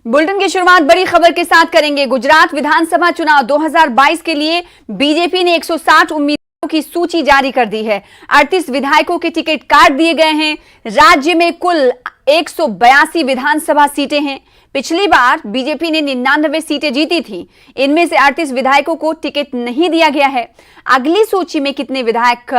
Bulletin की शुरुआत बड़ी खबर के साथ करेंगे। गुजरात विधानसभा चुनाव 2022 के लिए बीजेपी ने 160 उम्मीदवारों की सूची जारी कर दी है। 38 विधायकों के टिकट काट दिए गए हैं। राज्य में कुल 182 विधानसभा सीटें हैं। पिछली बार बीजेपी ने 99 सीटें जीती थी। इनमें से 38 विधायकों को टिकट नहीं दिया गया है। अगली सूची में कितने विधायक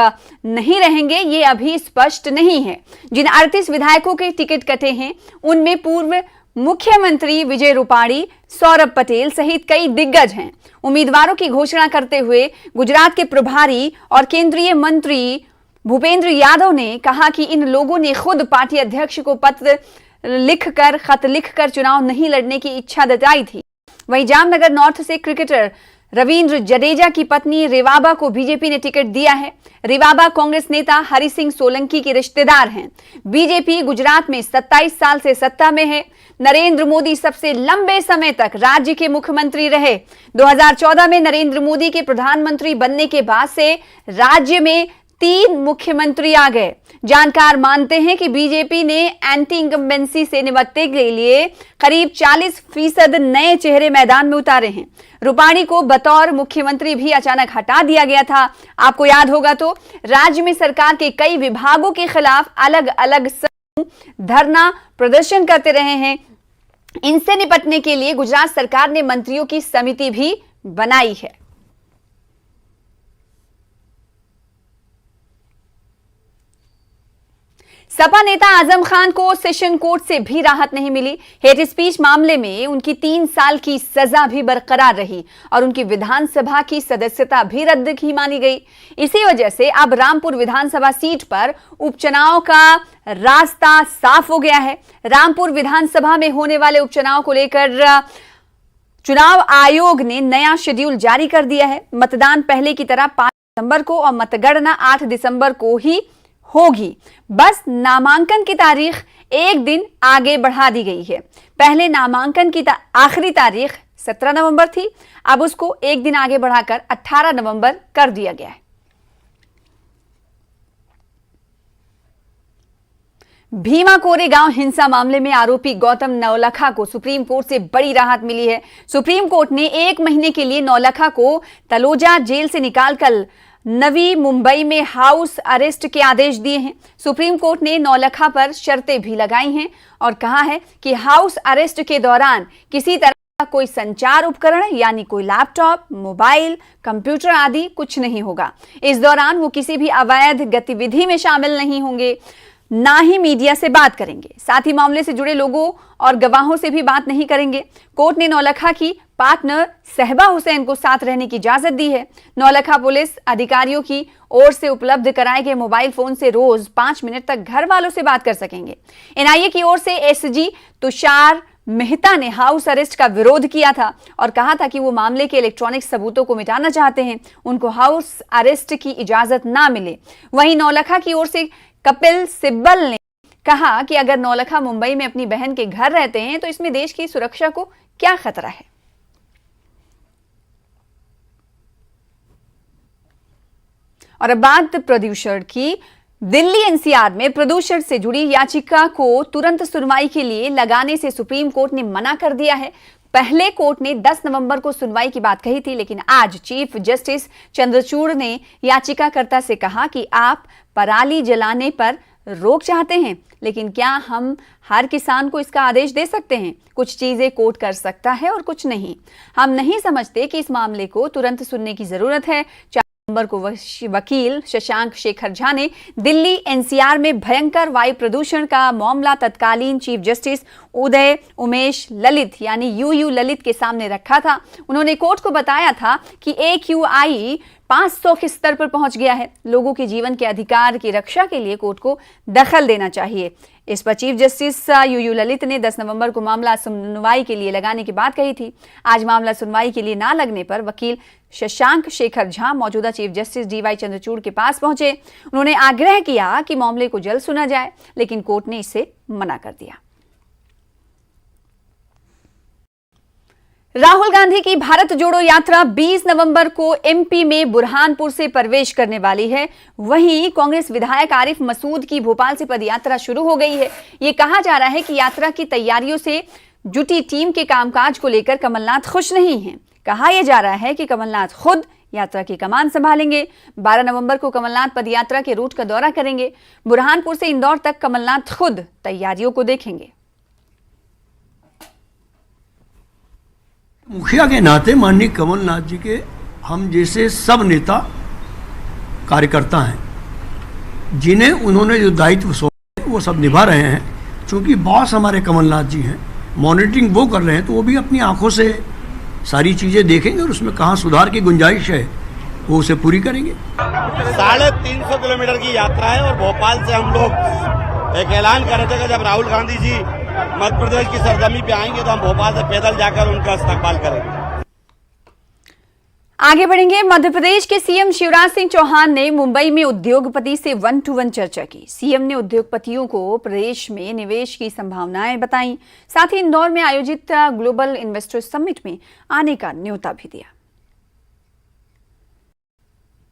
नहीं रहेंगे ये अभी स्पष्ट नहीं है। जिन 38 विधायकों के टिकट कटे हैं उनमें पूर्व मुख्यमंत्री विजय रूपाणी, सौरभ पटेल सहित कई दिग्गज हैं। उम्मीदवारों की घोषणा करते हुए गुजरात के प्रभारी और केंद्रीय मंत्री भूपेंद्र यादव ने कहा कि इन लोगों ने खुद पार्टी अध्यक्ष को खत लिखकर चुनाव नहीं लड़ने की इच्छा जताई थी। वहीं जामनगर नॉर्थ से क्रिकेटर रविंद्र जडेजा की पत्नी रेवाबा को बीजेपी ने टिकट दिया है। रेवाबा कांग्रेस नेता हरि सिंह सोलंकी के रिश्तेदार हैं। बीजेपी गुजरात में 27 साल से सत्ता में है। नरेंद्र मोदी सबसे लंबे समय तक राज्य के मुख्यमंत्री रहे। 2014 में नरेंद्र मोदी के प्रधानमंत्री बनने के बाद से राज्य में 3 मुख्यमंत्री आ गए। जानकार मानते हैं कि बीजेपी ने एंटी इनकम्बेंसी से निपटने के लिए करीब 40% नए चेहरे मैदान में उतारे हैं। रूपाणी को बतौर मुख्यमंत्री भी अचानक हटा दिया गया था। आपको याद होगा तो राज्य में सरकार के कई विभागों के खिलाफ अलग अलग धरना प्रदर्शन करते रहे हैं। इनसे निपटने के लिए गुजरात सरकार ने मंत्रियों की समिति भी बनाई है। सपा नेता आजम खान को सेशन कोर्ट से भी राहत नहीं मिली। हेट स्पीच मामले में उनकी 3 साल की सजा भी बरकरार रही और उनकी विधानसभा की सदस्यता भी रद्द की मानी गई। इसी वजह से अब रामपुर विधानसभा सीट पर उपचुनाव का रास्ता साफ हो गया है। रामपुर विधानसभा में होने वाले उपचुनाव को लेकर चुनाव आयोग ने नया शेड्यूल जारी कर दिया है। मतदान पहले की तरह 5 दिसंबर को और मतगणना 8 दिसंबर को ही होगी। बस नामांकन की तारीख एक दिन आगे बढ़ा दी गई है। पहले नामांकन की आखिरी तारीख 17 नवंबर थी, अब उसको एक दिन आगे बढ़ाकर 18 नवंबर कर दिया गया है। भीमा कोरेगांव हिंसा मामले में आरोपी गौतम नवलखा को सुप्रीम कोर्ट से बड़ी राहत मिली है। सुप्रीम कोर्ट ने 1 महीने के लिए नवलखा को तलोजा जेल से निकालकर नवी मुंबई में हाउस अरेस्ट के आदेश दिए हैं। सुप्रीम कोर्ट ने नवलखा पर शर्तें भी लगाई हैं और कहा है कि हाउस अरेस्ट के दौरान किसी तरह का कोई संचार उपकरण यानी कोई लैपटॉप, मोबाइल, कंप्यूटर आदि कुछ नहीं होगा। इस दौरान वो किसी भी अवैध गतिविधि में शामिल नहीं होंगे, ना ही मीडिया से बात करेंगे। साथ ही मामले से जुड़े लोगों और गवाहों से भी बात नहीं करेंगे। कोर्ट ने नवलखा की पार्टनर सहबा हुसैन को साथ रहने की इजाजत दी है। नवलखा पुलिस अधिकारियों की ओर से उपलब्ध कराए गए मोबाइल फोन से रोज 5 मिनट तक घर वालों से बात कर सकेंगे। एनआईए की ओर से एसजी तुषार मेहता ने हाउस अरेस्ट का विरोध किया था और कहा था कि वो मामले के इलेक्ट्रॉनिक सबूतों को मिटाना चाहते हैं, उनको हाउस अरेस्ट की इजाजत ना मिले। वहीं नवलखा की ओर से कपिल सिब्बल ने कहा कि अगर नवलखा मुंबई में अपनी बहन के घर रहते हैं तो इसमें देश की सुरक्षा को क्या खतरा है। और अब बात प्रदूषण की। दिल्ली एनसीआर में प्रदूषण से जुड़ी याचिका को तुरंत सुनवाई के लिए लगाने से सुप्रीम कोर्ट ने मना कर दिया है। पहले कोर्ट ने 10 नवंबर को सुनवाई की बात कही थी, लेकिन आज चीफ जस्टिस चंद्रचूड़ ने याचिकाकर्ता से कहा कि आप पराली जलाने पर रोक चाहते हैं, लेकिन क्या हम हर किसान को इसका आदेश दे सकते हैं? कुछ चीजें कोर्ट कर सकता है और कुछ नहीं। हम नहीं समझते कि इस मामले को तुरंत सुनने की जरूरत है। नवंबर को वकील शशांक शेखर झा ने दिल्ली एनसीआर में भयंकर वायु प्रदूषण का मामला तत्कालीन चीफ जस्टिस उदय उमेश ललित यानी यूयू ललित के सामने रखा था। उन्होंने कोर्ट को बताया था कि AQI 500 के स्तर पर पहुंच गया है। लोगों के जीवन के अधिकार की रक्षा के लिए कोर्ट को दखल देना चाहिए। इस पर चीफ जस्टिस यूयू ललित ने 10 नवंबर को मामला सुनवाई के लिए लगाने की बात कही थी। आज मामला सुनवाई के लिए ना लगने पर वकील शशांक शेखर झा मौजूदा चीफ जस्टिस DY चंद्रचूड़ के पास पहुंचे। उन्होंने आग्रह किया कि मामले को जल्द सुना जाए, लेकिन कोर्ट ने इसे मना कर दिया। राहुल गांधी की भारत जोड़ो यात्रा 20 नवंबर को एमपी में बुरहानपुर से प्रवेश करने वाली है। वहीं कांग्रेस विधायक आरिफ मसूद की भोपाल से पदयात्रा शुरू हो गई है। यह कहा जा रहा है कि यात्रा की तैयारियों से जुटी टीम के कामकाज को लेकर कमलनाथ खुश नहीं हैं। कहा यह जा रहा है कि कमलनाथ खुद यात्रा की कमान संभालेंगे। 12 नवंबर को कमलनाथ पदयात्रा के रूट का दौरा करेंगे। बुरहानपुर से इंदौर तक कमलनाथ खुद तैयारियों को देखेंगे। मुखिया के नाते माननीय कमलनाथ जी के हम जैसे सब नेता कार्यकर्ता हैं, जिन्हें उन्होंने जो दायित्व सौंपे वो सब निभा रहे हैं। चूंकि बॉस हमारे कमलनाथ जी हैं, मॉनिटरिंग वो कर रहे हैं, तो वो भी अपनी आंखों से सारी चीजें देखेंगे और उसमें कहाँ सुधार की गुंजाइश है वो उसे पूरी करेंगे। 350 किलोमीटर की यात्रा है और भोपाल से हम लोग एक ऐलान कर रहे थे कि जब राहुल गांधी जी मध्य प्रदेश की सरजमी पे आएंगे तो हम भोपाल से पैदल जाकर उनका इस्तकबाल करेंगे। आगे बढ़ेंगे। मध्य प्रदेश के सीएम शिवराज सिंह चौहान ने मुंबई में उद्योगपति से 1-to-1 चर्चा की। सीएम ने उद्योगपतियों को प्रदेश में निवेश की संभावनाएं बताई। साथ ही इंदौर में आयोजित ग्लोबल इन्वेस्टर समिट में आने का न्योता भी दिया।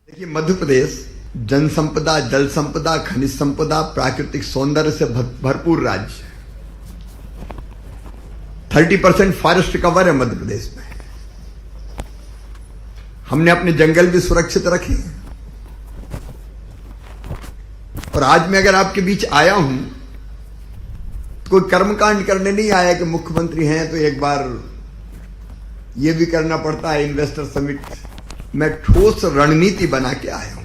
देखिए, मध्य प्रदेश जन संपदा, जल संपदा, खनिज संपदा, प्राकृतिक सौंदर्य से भरपूर राज्य है। 30% फॉरेस्ट कवर है मध्य प्रदेश में। हमने अपने जंगल भी सुरक्षित रखे। और आज मैं अगर आपके बीच आया हूं तो कोई कर्मकांड करने नहीं आया कि मुख्यमंत्री हैं तो एक बार ये भी करना पड़ता है इन्वेस्टर समिट। मैं ठोस रणनीति बना के आया हूं।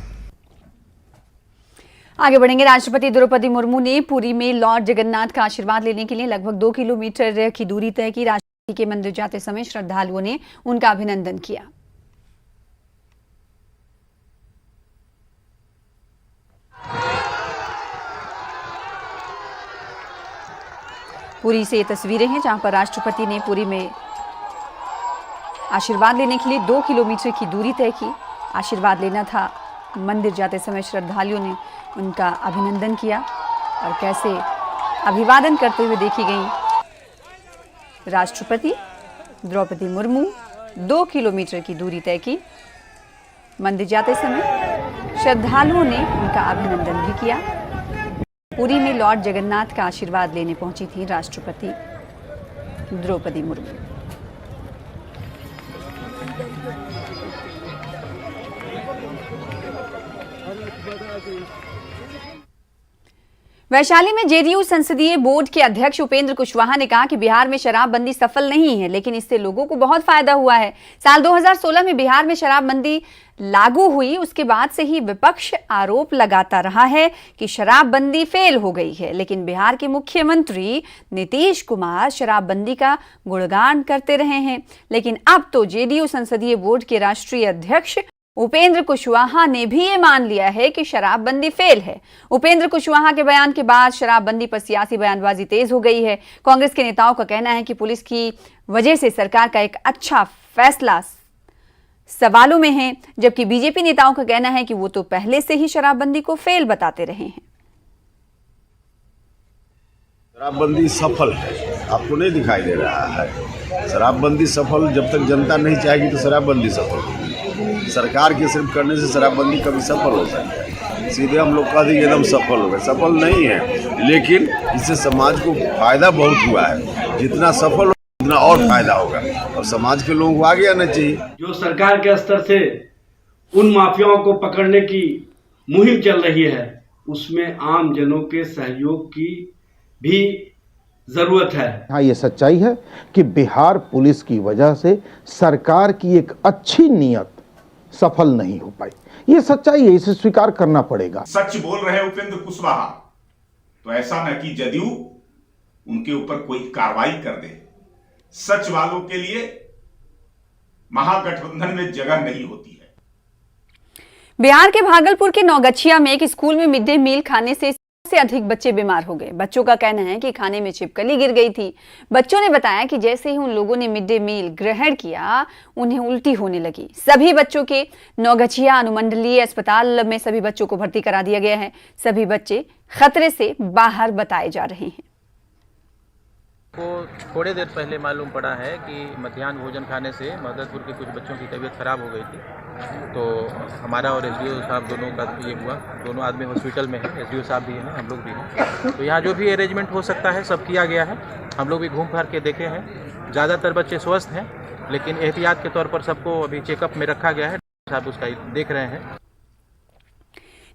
आगे बढ़ेंगे। राष्ट्रपति द्रौपदी मुर्मू ने पुरी में लॉर्ड जगन्नाथ का आशीर्वाद लेने के लिए लगभग 2 किलोमीटर की दूरी तय की। राष्ट्रपति के मंदिर जाते समय श्रद्धालुओं ने उनका अभिनंदन किया। पुरी से ये तस्वीरें हैं जहां पर राष्ट्रपति ने पुरी में आशीर्वाद लेने के लिए 2 किलोमीटर की दूरी तय की। आशीर्वाद लेना था। मंदिर जाते समय श्रद्धालुओं ने उनका अभिनंदन किया और कैसे अभिवादन करते हुए देखी गई। राष्ट्रपति द्रौपदी मुर्मू 2 किलोमीटर की दूरी तय की। मंदिर जाते समय श्रद्धालुओं ने उनका अभिनंदन भी किया। पुरी में लॉर्ड जगन्नाथ का आशीर्वाद लेने पहुंची थी राष्ट्रपति द्रौपदी मुर्मू। वैशाली में जेडीयू संसदीय बोर्ड के अध्यक्ष उपेंद्र कुशवाहा ने कहा कि बिहार में शराबबंदी सफल नहीं है, लेकिन इससे लोगों को बहुत फायदा हुआ है। साल 2016 में बिहार में शराबबंदी लागू हुई, उसके बाद से ही विपक्ष आरोप लगाता रहा है कि शराबबंदी फेल हो गई है, लेकिन बिहार के मुख्यमंत्री नीतीश कुमार शराबबंदी का गुणगान करते रहे हैं। लेकिन अब तो जेडीयू संसदीय बोर्ड के राष्ट्रीय अध्यक्ष उपेंद्र कुशवाहा ने भी ये मान लिया है कि शराबबंदी फेल है। उपेंद्र कुशवाहा के बयान के बाद शराबबंदी पर सियासी बयानबाजी तेज हो गई है। कांग्रेस के नेताओं का कहना है कि पुलिस की वजह से सरकार का एक अच्छा फैसला सवालों में है, जबकि बीजेपी नेताओं का कहना है कि वो तो पहले से ही शराबबंदी को फेल बताते रहे हैं। शराबबंदी सफल है, आपको नहीं दिखाई दे रहा है। शराबबंदी सफल, जब तक जनता नहीं चाहेगी तो शराबबंदी सफल होगी। सरकार के सिर्फ करने से शराबबंदी कभी सफल हो सकता है। सीधे हम लोग कह देंगे एकदम सफल हो गए, सफल नहीं है, लेकिन इससे समाज को फायदा बहुत हुआ है। जितना सफल हो उतना और फायदा होगा और समाज के लोगों को आगे आना चाहिए। जो सरकार के स्तर से उन माफियाओं को पकड़ने की मुहिम चल रही है, उसमें आम जनों के सहयोग की भी जरूरत है। हाँ, ये सच्चाई है कि बिहार पुलिस की वजह से सरकार की एक अच्छी नीयत सफल नहीं हो पाई। ये सच्चाई है, इसे स्वीकार करना पड़ेगा। सच बोल रहे उपेंद्र कुशवाहा, तो ऐसा न कि जदयू उनके ऊपर कोई कार्रवाई कर दे। सच वालों के लिए महागठबंधन में जगह नहीं होती है। बिहार के भागलपुर के नौगछिया में एक स्कूल में मिड डे मील खाने से अधिक बच्चे बीमार हो गए। बच्चों का कहना है कि खाने में छिपकली गिर गई थी। बच्चों ने बताया कि जैसे ही उन लोगों ने मिड डे मील ग्रहण किया, उन्हें उल्टी होने लगी। सभी बच्चों के नौगछिया अनुमंडलीय अस्पताल में सभी बच्चों को भर्ती करा दिया गया है। सभी बच्चे खतरे से बाहर बताए जा रहे हैं। को थोड़े देर पहले मालूम पड़ा है कि मध्याह्न भोजन खाने से मददपुर के कुछ बच्चों की तबीयत खराब हो गई थी। तो हमारा और एसडीओ साहब दोनों का ये हुआ, दोनों आदमी हॉस्पिटल में हैं, एसडीओ साहब भी हैं, हम लोग भी हैं। तो यहाँ जो भी अरेंजमेंट हो सकता है सब किया गया है। हम लोग भी घूम फिर के देखे हैं, ज़्यादातर बच्चे स्वस्थ हैं, लेकिन एहतियात के तौर पर सबको अभी चेकअप में रखा गया है। साहब उसका देख रहे हैं।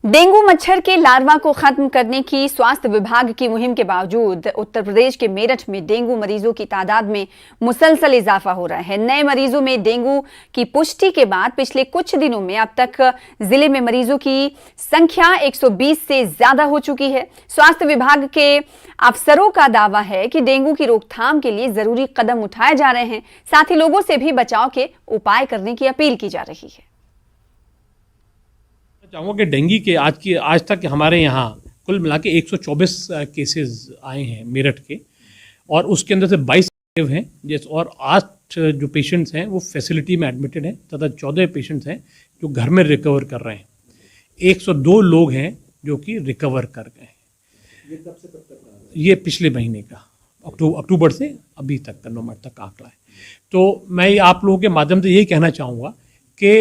डेंगू मच्छर के लार्वा को खत्म करने की स्वास्थ्य विभाग की मुहिम के बावजूद उत्तर प्रदेश के मेरठ में डेंगू मरीजों की तादाद में मुसलसल इजाफा हो रहा है। नए मरीजों में डेंगू की पुष्टि के बाद पिछले कुछ दिनों में अब तक जिले में मरीजों की संख्या 120 से ज्यादा हो चुकी है। स्वास्थ्य विभाग के अफसरों का दावा है कि डेंगू की रोकथाम के लिए जरूरी कदम उठाए जा रहे हैं, साथ ही लोगों से भी बचाव के उपाय करने की अपील की जा रही है। चाहूँगा कि डेंगू के आज तक हमारे यहाँ कुल मिला के 124 केसेस आए हैं मेरठ के, और उसके अंदर से 22 एक्टिव हैं जैसे, और 8 जो पेशेंट्स हैं वो फैसिलिटी में एडमिटेड हैं तथा 14 पेशेंट्स हैं जो घर में रिकवर कर रहे हैं। 102 लोग हैं जो कि रिकवर कर गए हैं। ये कब से कब तक? ये पिछले महीने का अक्टूबर से अभी तक का नवंबर तक का आंकड़ा है। तो मैं आप लोगों के माध्यम से यही कहना चाहूँगा कि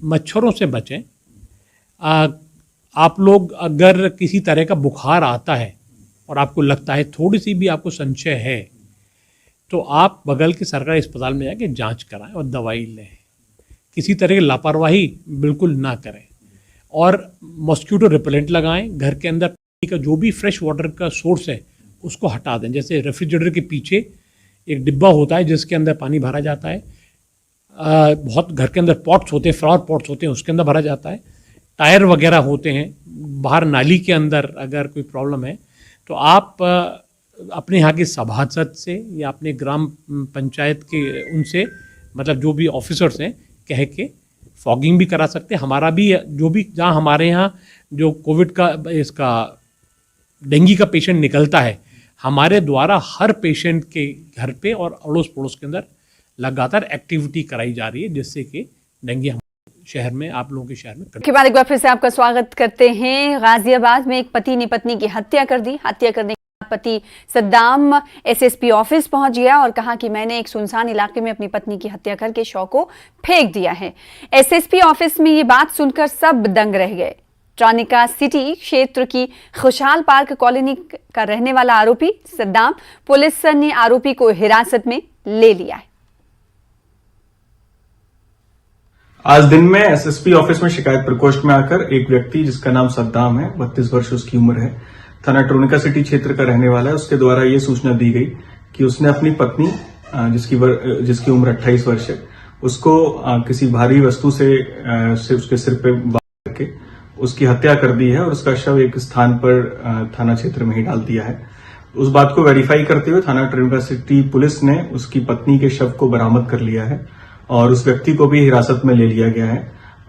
मच्छरों से बचें। आप लोग अगर किसी तरह का बुखार आता है और आपको लगता है, थोड़ी सी भी आपको संशय है, तो आप बगल के सरकारी अस्पताल में जाके जांच कराएं और दवाई लें। किसी तरह की लापरवाही बिल्कुल ना करें, और मॉस्किटो रिपेलेंट लगाएं। घर के अंदर पानी का जो भी फ्रेश वाटर का सोर्स है उसको हटा दें। जैसे रेफ्रिजरेटर के पीछे एक डिब्बा होता है जिसके अंदर पानी भरा जाता है, बहुत घर के अंदर पॉट्स होते हैं, फ्लावर पॉट्स होते हैं, उसके अंदर भरा जाता है। टायर वगैरह होते हैं बाहर नाली के अंदर, अगर कोई प्रॉब्लम है तो आप अपने यहाँ के सभासद से या अपने ग्राम पंचायत के उनसे, मतलब जो भी ऑफिसर्स हैं, कह के फॉगिंग भी करा सकते हैं। हमारा भी जो भी जहाँ हमारे यहाँ जो कोविड का इसका डेंगू का पेशेंट निकलता है, हमारे द्वारा हर पेशेंट के घर पे और अड़ोस पड़ोस के अंदर लगातार एक्टिविटी कराई जा रही है, जिससे कि डेंगू शहर में, आप लोगों के शहर में। के बाद एक बार फिर से आपका स्वागत करते हैं। गाजियाबाद में एक पति ने पत्नी की हत्या कर दी। हत्या करने के बाद पति सद्दाम एसएसपी ऑफिस पहुंच गया और कहा कि मैंने एक सुनसान इलाके में अपनी पत्नी की हत्या करके शव को फेंक दिया है। एसएसपी ऑफिस में ये बात सुनकर सब दंग रह गए। ट्रानिका सिटी क्षेत्र की खुशहाल पार्क कॉलोनी का रहने वाला आरोपी सद्दाम, पुलिस ने आरोपी को हिरासत में ले लिया है। आज दिन में एसएसपी ऑफिस में शिकायत प्रकोष्ठ में आकर एक व्यक्ति जिसका नाम सद्दाम है, 32 वर्ष उसकी उम्र है, थाना ट्रोनिका सिटी क्षेत्र का रहने वाला है, उसके द्वारा ये सूचना दी गई कि उसने अपनी पत्नी जिसकी उम्र 28 वर्ष है, उसको किसी भारी वस्तु से उसके सिर पे वार करके उसकी हत्या कर दी है और उसका शव एक स्थान पर थाना क्षेत्र में ही डाल दिया है। उस बात को वेरीफाई करते हुए थाना ट्रोनिका सिटी पुलिस ने उसकी पत्नी के शव को बरामद कर लिया है और उस व्यक्ति को भी हिरासत में ले लिया गया है।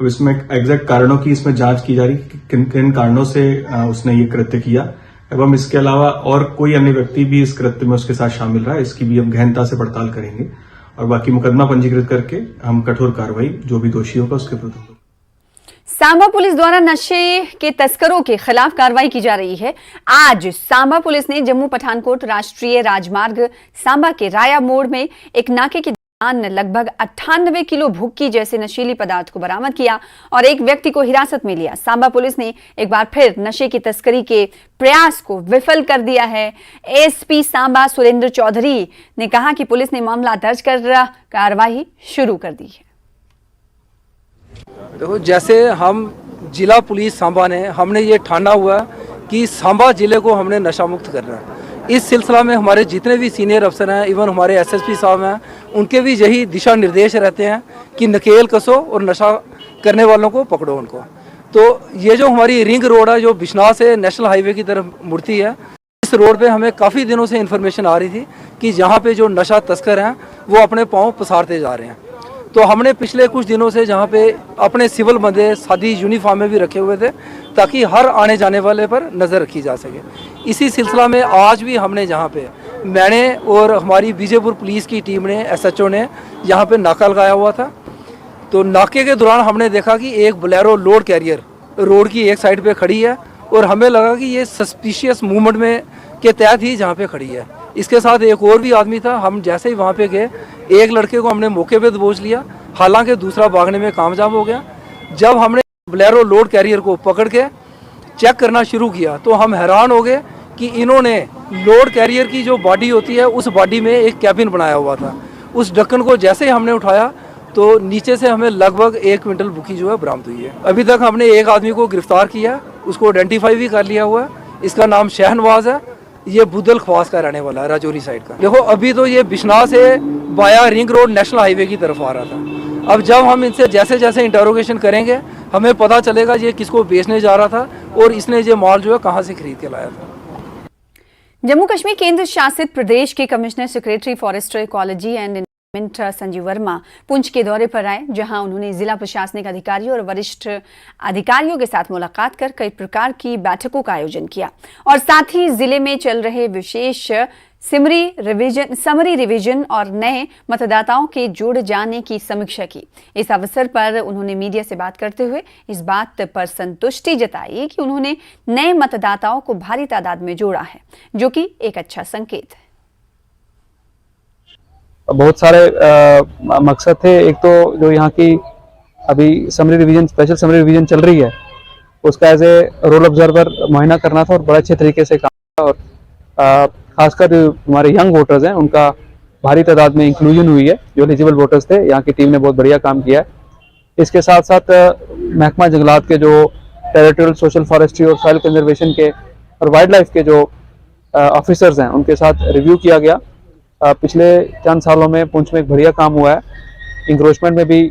अब इसमें एग्जैक्ट कारणों की इसमें जांच की जा रही है कि किन किन कारणों से उसने ये कृत्य किया, एवं इसके अलावा और कोई अन्य व्यक्ति भी इस कृत्य में उसके साथ शामिल रहा है, इसकी भी हम गहनता से पड़ताल करेंगे और बाकी मुकदमा पंजीकृत करके हम कठोर कार्रवाई जो भी दोषी होगा उसके विरुद्ध। सांबा पुलिस द्वारा नशे के तस्करों के खिलाफ कार्रवाई की जा रही है। आज सांबा पुलिस ने जम्मू पठानकोट राष्ट्रीय राजमार्ग सांबा के राया मोड़ में एक नाके के लगभग 98 किलो भुक्की जैसे नशीली पदार्थ को बरामद किया और एक व्यक्ति को हिरासत में लिया। सांबा पुलिस ने एक बार फिर नशे की तस्करी के प्रयास को विफल कर दिया है। एसपी सांबा सुरेंद्र चौधरी ने कहा कि पुलिस ने मामला दर्ज कर कार्रवाई शुरू कर दी है। देखो, जैसे हम जिला पुलिस सांबा ने हमने ये ठाना हुआ कि सांबा जिले को हमने नशा मुक्त करना है। इस सिलसिला में हमारे जितने भी सीनियर अफसर हैं, इवन हमारे एसएसपी साहब हैं, उनके भी यही दिशा निर्देश रहते हैं कि नकेल कसो और नशा करने वालों को पकड़ो उनको। तो ये जो हमारी रिंग रोड है जो बिश्नाह से नेशनल हाईवे की तरफ मुड़ती है, इस रोड पे हमें काफ़ी दिनों से इन्फॉर्मेशन आ रही थी कि जहाँ पे जो नशा तस्कर हैं वो अपने पाँव पसारते जा रहे हैं। तो हमने पिछले कुछ दिनों से जहाँ पे अपने सिविल बंदे सादी यूनिफॉर्म में भी रखे हुए थे ताकि हर आने जाने वाले पर नज़र रखी जा सके। इसी सिलसिला में आज भी हमने जहाँ पे मैंने और हमारी बीजेपुर पुलिस की टीम ने एसएचओ ने यहाँ पे नाका लगाया हुआ था। तो नाके के दौरान हमने देखा कि एक बोलेरो लोड कैरियर रोड की एक साइड पे खड़ी है और हमें लगा कि ये सस्पिशियस मूवमेंट में के तहत ही जहाँ पे खड़ी है। इसके साथ एक और भी आदमी था। हम जैसे ही वहाँ पे गए, एक लड़के को हमने मौके पे दबोच लिया, हालांकि दूसरा भागने में कामयाब हो गया। जब हमने बोलेरो लोड कैरियर को पकड़ के चेक करना शुरू किया तो हम हैरान हो गए कि इन्होंने लोड कैरियर की जो बॉडी होती है उस बॉडी में एक कैबिन बनाया हुआ था। उस ढक्कन को जैसे ही हमने उठाया तो नीचे से हमें लगभग 1 क्विंटल बुकी जो है बरामद हुई है। अभी तक हमने एक आदमी को गिरफ्तार किया, उसको आइडेंटिफाई भी कर लिया हुआ है। इसका नाम शहनवाज है, ये बुदल खवास का रहने वाला है, राजौरी साइड का। देखो अभी तो ये बिश्नाह से बाया रिंग रोड नेशनल हाईवे की तरफ आ रहा था। अब जब हम इनसे जैसे जैसे इंटरोगेशन करेंगे हमें पता चलेगा ये किसको बेचने जा रहा था और इसने ये माल जो है कहाँ से खरीद के लाया था। जम्मू कश्मीर केंद्र शासित प्रदेश के commissioner secretary forester ecology and environment Sanjeev Verma Poonch के दौरे पर आए, जहां उन्होंने जिला प्रशासनिक अधिकारियों और वरिष्ठ अधिकारियों के साथ मुलाकात कर कई प्रकार की बैठकों का आयोजन किया और साथ ही जिले में चल रहे विशेष समरी रिवीजन और नए मतदाताओं के जुड़ जाने की समीक्षा की। इस अवसर पर उन्होंने मीडिया से बात करते हुए इस बात पर संतुष्टि जताई कि उन्होंने नए मतदाताओं को भारी तादाद में जोड़ा है, जो कि एक अच्छा संकेत है। बहुत सारे मकसद थे। एक तो जो यहाँ की अभी summary revision, special summary revision चल रही है, उसका एज ए रोल ऑब्जर्वर मुआयना करना था और बड़े अच्छे तरीके से काम। और खासकर जो हमारे यंग वोटर्स हैं उनका भारी तादाद में इंक्लूजन हुई है। जो एलिजिबल वोटर्स थे, यहाँ की टीम ने बहुत बढ़िया काम किया है। इसके साथ साथ महकमा जंगलात के जो टेरिटोरियल सोशल फॉरेस्ट्री और सॉइल कंजर्वेशन के और वाइल्ड लाइफ के जो ऑफिसर्स हैं उनके साथ रिव्यू किया गया। पिछले चंद सालों में पुंछ में एक बढ़िया काम हुआ है। इंक्रोचमेंट में भी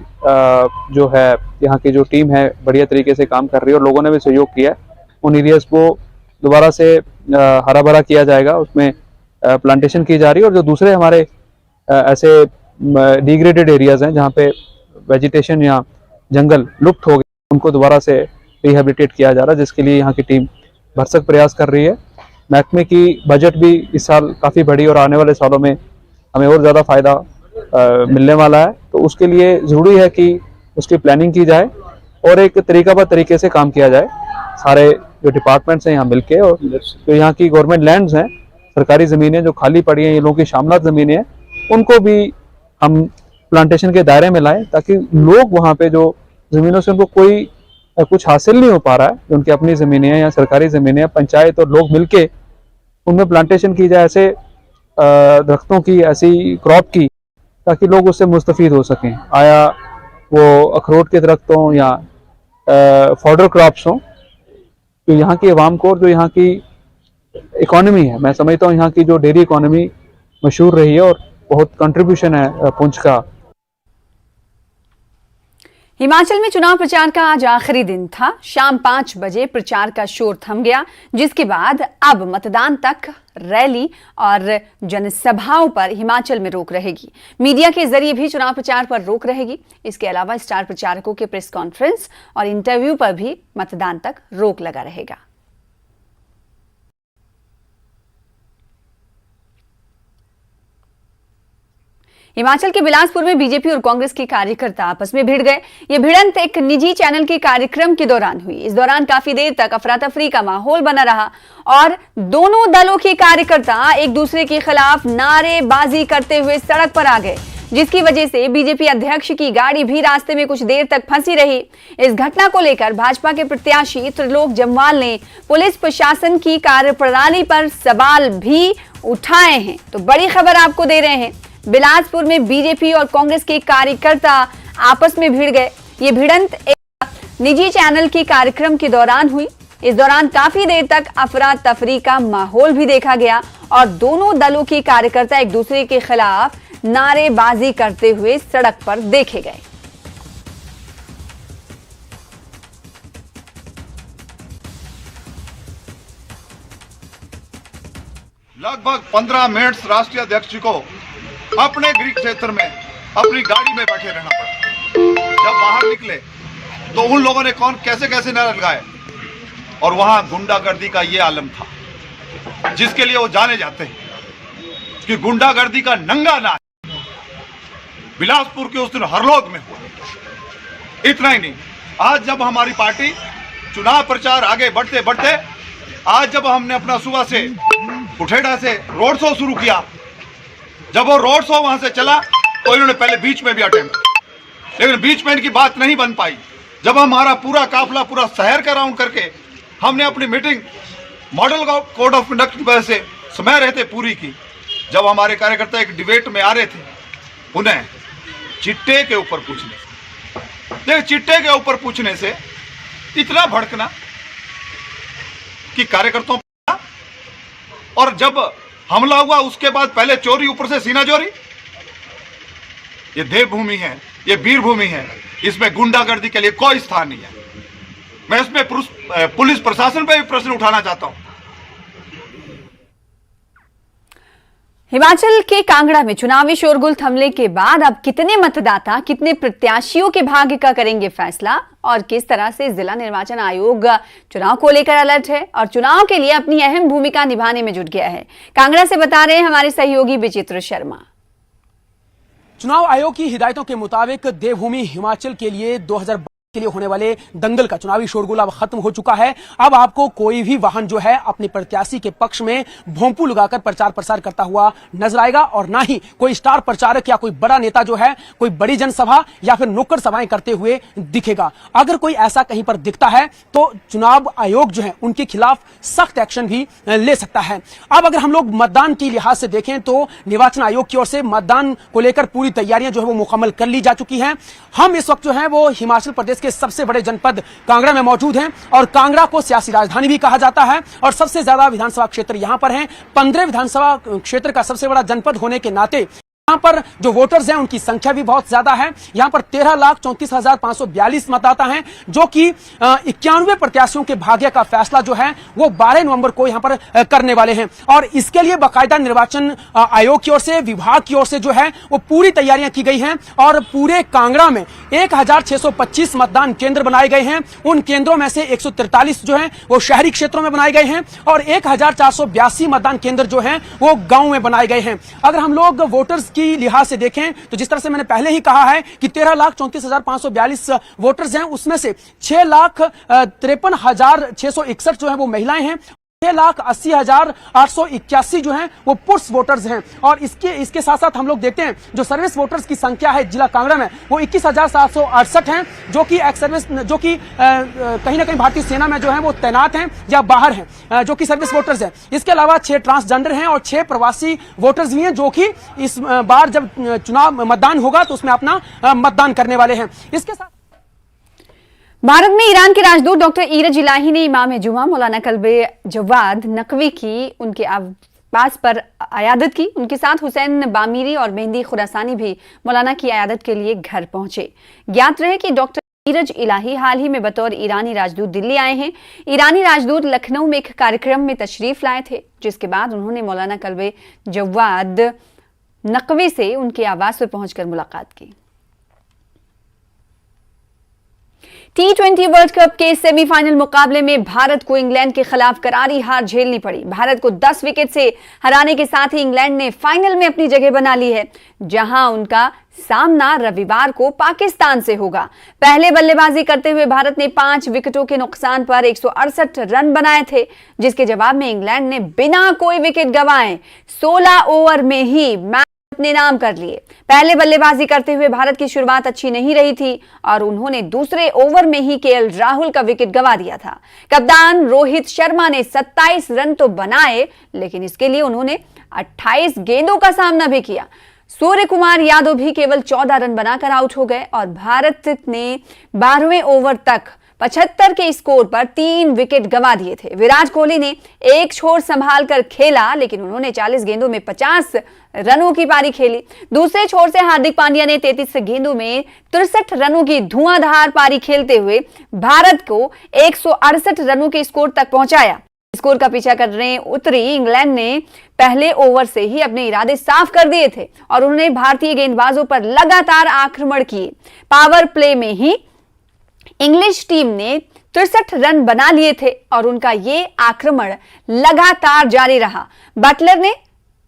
जो है यहाँ की जो टीम है बढ़िया तरीके से काम कर रही है और लोगों ने भी सहयोग किया है। उन एरियाज को दोबारा से हरा भरा किया जाएगा, उसमें प्लांटेशन की जा रही है। और जो दूसरे हमारे ऐसे डिग्रेडेड एरियाज हैं जहाँ पे वेजिटेशन या जंगल लुप्त हो गए, उनको दोबारा से रिहेबिलिटेट किया जा रहा है, जिसके लिए यहाँ की टीम भरसक प्रयास कर रही है। महकमे की बजट भी इस साल काफ़ी बढ़ी और आने वाले सालों में हमें और ज़्यादा फ़ायदा मिलने वाला है। तो उसके लिए ज़रूरी है कि उसकी प्लानिंग की जाए और एक तरीकाबद्ध तरीके से काम किया जाए। सारे जो डिपार्टमेंट्स हैं यहाँ मिलके, और जो यहाँ की गवर्नमेंट लैंड्स हैं, सरकारी ज़मीनें जो खाली पड़ी हैं, ये लोगों की शामलात ज़मीनें हैं, उनको भी हम प्लांटेशन के दायरे में लाएं, ताकि लोग वहाँ पे जो ज़मीनों से उनको कोई कुछ हासिल नहीं हो पा रहा है, जो उनकी अपनी ज़मीनें हैं या सरकारी ज़मीनें हैं, पंचायत और लोग मिलके उनमें प्लांटेशन की जाए, ऐसे दरख्तों की, ऐसी क्रॉप की, ताकि लोग उससे मुस्तफ़ीद हो सकें। आया वो अखरोट के दरख्त हों या फॉडर क्रॉप्स हों। तो यहाँ की आवाम को और जो यहाँ की इकोनॉमी है, मैं समझता हूँ यहाँ की जो डेयरी इकोनॉमी मशहूर रही है और बहुत कंट्रीब्यूशन है पुंछ का। हिमाचल में चुनाव प्रचार का आज आखिरी दिन था। शाम 5 बजे प्रचार का शोर थम गया, जिसके बाद अब मतदान तक रैली और जनसभाओं पर हिमाचल में रोक रहेगी। मीडिया के जरिए भी चुनाव प्रचार पर रोक रहेगी। इसके अलावा स्टार प्रचारकों के प्रेस कॉन्फ्रेंस और इंटरव्यू पर भी मतदान तक रोक लगा रहेगा। हिमाचल के बिलासपुर में बीजेपी और कांग्रेस के कार्यकर्ता आपस में भिड़ गए। ये भिड़ंत एक निजी चैनल के कार्यक्रम के दौरान हुई। इस दौरान काफी देर तक अफरा तफरी का माहौल बना रहा और दोनों दलों के कार्यकर्ता एक दूसरे के खिलाफ नारेबाजी करते हुए सड़क पर आ गए, जिसकी वजह से बीजेपी अध्यक्ष की गाड़ी भी रास्ते में कुछ देर तक फंसी रही। इस घटना को लेकर भाजपा के प्रत्याशी त्रिलोक जम्वाल ने पुलिस प्रशासन की कार्यप्रणाली पर सवाल भी उठाए हैं। तो बड़ी खबर आपको दे रहे हैं, बिलासपुर में बीजेपी और कांग्रेस के कार्यकर्ता आपस में भिड़ गए। ये भिड़ंत एक निजी चैनल के कार्यक्रम के दौरान हुई। इस दौरान काफी देर तक अफरा तफरी का माहौल भी देखा गया और दोनों दलों के कार्यकर्ता एक दूसरे के खिलाफ नारेबाजी करते हुए सड़क पर देखे गए। लगभग 15 मिनट राष्ट्रीय अध्यक्ष को अपने गृह क्षेत्र में अपनी गाड़ी में बैठे रहना पड़ा। जब बाहर निकले तो उन लोगों ने कौन कैसे कैसे नारे लगाए और वहां गुंडागर्दी का ये आलम था जिसके लिए वो जाने जाते हैं कि गुंडागर्दी का नंगा नाच बिलासपुर के उस दिन हरलोग में हुआ। इतना ही नहीं, आज जब हमारी पार्टी चुनाव प्रचार आगे बढ़ते बढ़ते आज जब हमने अपना सुबह से कुठेड़ा से रोड शो शुरू किया। जब वो रोड शो वहां से चला तो इन्होंने पहले बीच में भी अटेम्प्ट, लेकिन बीच में इनकी बात नहीं बन पाई। जब हमारा पूरा काफिला पूरा शहर का राउंड करके हमने अपनी meeting model code of conduct की वजह से समय रहते पूरी की, जब हमारे कार्यकर्ता एक डिबेट में आ रहे थे, उन्हें चिट्टे के ऊपर पूछने से, देख चिट्टे के ऊपर पूछने से इतना भड़कना कि कार्यकर्ताओं पर, और जब हमला हुआ उसके बाद पहले चोरी, ऊपर से सीना चोरी। ये देवभूमि है, ये वीर भूमि है, इसमें गुंडागर्दी के लिए कोई स्थान नहीं है। मैं इसमें पुलिस प्रशासन पे भी प्रश्न उठाना चाहता हूं। हिमाचल के कांगड़ा में चुनावी शोरगुल थमने के बाद अब कितने मतदाता, कितने प्रत्याशियों के भाग्य का करेंगे फैसला, और किस तरह से जिला निर्वाचन आयोग चुनाव को लेकर अलर्ट है और चुनाव के लिए अपनी अहम भूमिका निभाने में जुट गया है। कांगड़ा से बता रहे हैं हमारे सहयोगी विचित्र शर्मा। चुनाव आयोग की हिदायतों के मुताबिक देवभूमि हिमाचल के लिए 2022 के लिए होने वाले दंगल का चुनावी शोरगुल अब खत्म हो चुका है। अब आपको कोई भी वाहन जो है अपने प्रत्याशी के पक्ष में भोंपू लगाकर प्रचार प्रसार करता हुआ नजर आएगा, और ना ही कोई स्टार प्रचारक या कोई बड़ा नेता जो है कोई बड़ी जनसभा या फिर नुक्कड़ सभाएं करते हुए दिखेगा। अगर कोई ऐसा कहीं पर दिखता है तो चुनाव आयोग जो है उनके खिलाफ सख्त एक्शन भी ले सकता है। अब अगर हम लोग मतदान के लिहाज से देखें तो निर्वाचन आयोग की ओर से मतदान को लेकर पूरी तैयारियां जो है वो मुकम्मल कर ली जा चुकी हैं। हम इस वक्त जो है वो हिमाचल प्रदेश के सबसे बड़े जनपद कांगड़ा में मौजूद हैं, और कांगड़ा को सियासी राजधानी भी कहा जाता है, और सबसे ज्यादा विधानसभा क्षेत्र यहां पर हैं। 15 विधानसभा क्षेत्र का सबसे बड़ा जनपद होने के नाते यहाँ पर जो वोटर्स हैं उनकी संख्या भी बहुत ज्यादा है। यहाँ पर 13,34,542 मतदाता हैं, जो कि 91 प्रत्याशियों के भाग्य का फैसला जो है वो 12 नवंबर को यहाँ पर करने वाले हैं। और इसके लिए बाकायदा निर्वाचन आयोग की ओर से, विभाग की ओर से जो है वो पूरी तैयारियां की गई हैं, और पूरे कांगड़ा में 1,625 मतदान केंद्र बनाए गए हैं। उन केंद्रों में से 143 जो है वो शहरी क्षेत्रों में बनाए गए हैं, और 1,482 मतदान केंद्र जो है वो गांव में बनाए गए हैं। अगर हम लोग वोटर्स की लिहाज से देखें तो जिस तरह से मैंने पहले ही कहा है कि 13,34,542 वोटर्स हैं, उसमें से 6,53,661 जो है वो महिलाएं हैं, 6,80,881 जो हैं वो पुरुष वोटर्स हैं। और इसके साथ साथ हम लोग देखते हैं जो सर्विस वोटर्स की संख्या है जिला कांगड़ा में वो 21,768 हैं, जो कि एक्स सर्विस, जो कि कहीं ना कहीं भारतीय सेना में जो है वो तैनात हैं या बाहर हैं, जो कि सर्विस वोटर्स हैं। इसके अलावा 6 ट्रांसजेंडर हैं और 6 प्रवासी वोटर्स भी हैं, जो कि इस बार जब चुनाव मतदान होगा तो उसमें अपना मतदान करने वाले हैं। इसके साथ भारत में ईरान के राजदूत डॉक्टर इरज इलाही ने इमाम जुमा मौलाना कल्बे जवाद नकवी की उनके आवास पर आयादत की। उनके साथ हुसैन बामीरी और मेहंदी खुरासानी भी मौलाना की आयादत के लिए घर पहुंचे। ज्ञात रहे कि डॉक्टर इरज इलाही हाल ही में बतौर ईरानी राजदूत दिल्ली आए हैं। ईरानी राजदूत लखनऊ में एक कार्यक्रम में तशरीफ लाए थे, जिसके बाद उन्होंने मौलाना कल्बे जवाद नकवी से उनके आवास पर पहुंचकर मुलाकात की। T20 वर्ल्ड कप के सेमीफाइनल मुकाबले में भारत को इंग्लैंड के खिलाफ करारी हार झेलनी पड़ी। भारत को 10 विकेट से हराने के साथ ही इंग्लैंड ने फाइनल में अपनी जगह बना ली है, जहां उनका सामना रविवार को पाकिस्तान से होगा। पहले बल्लेबाजी करते हुए भारत ने 5 विकेटों के नुकसान पर 168 रन बनाए थे, जिसके जवाब में इंग्लैंड ने बिना कोई विकेट गंवाए 16 ओवर में ही मैच अपने नाम कर लिए। पहले बल्लेबाजी करते हुए भारत की शुरुआत अच्छी नहीं रही थी और उन्होंने दूसरे ओवर में ही केएल राहुल का विकेट गंवा दिया था। कप्तान रोहित शर्मा ने 27 रन तो बनाए, लेकिन इसके लिए उन्होंने 28 गेंदों का सामना भी किया। सूर्य कुमार यादव भी केवल 14 रन बनाकर आउट हो गए और भारत ने 12वें ओवर तक 75 के स्कोर पर 3 विकेट गंवा दिए थे। विराट कोहली ने एक छोर संभाल कर खेला, लेकिन उन्होंने 40 गेंदों में 50 रनों की पारी खेली। दूसरे छोर से हार्दिक पांड्या ने 33 गेंदों में 63 रनों की धुआंधार पारी खेलते हुए भारत को 168 रनों के स्कोर तक पहुंचाया। स्कोर का पीछा करने उतरी इंग्लैंड ने पहले ओवर से ही अपने इरादे साफ कर दिए थे और उन्होंने भारतीय गेंदबाजों पर लगातार आक्रमण किए। पावर प्ले में ही इंग्लिश टीम ने 63 रन बना लिए थे और उनका ये आक्रमण लगातार जारी रहा। बटलर ने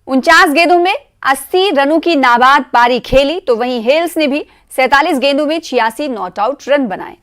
49 गेंदों में 80 रनों की नाबाद पारी खेली, तो वहीं हेल्स ने भी 47 गेंदों में 86 नॉट आउट रन बनाए।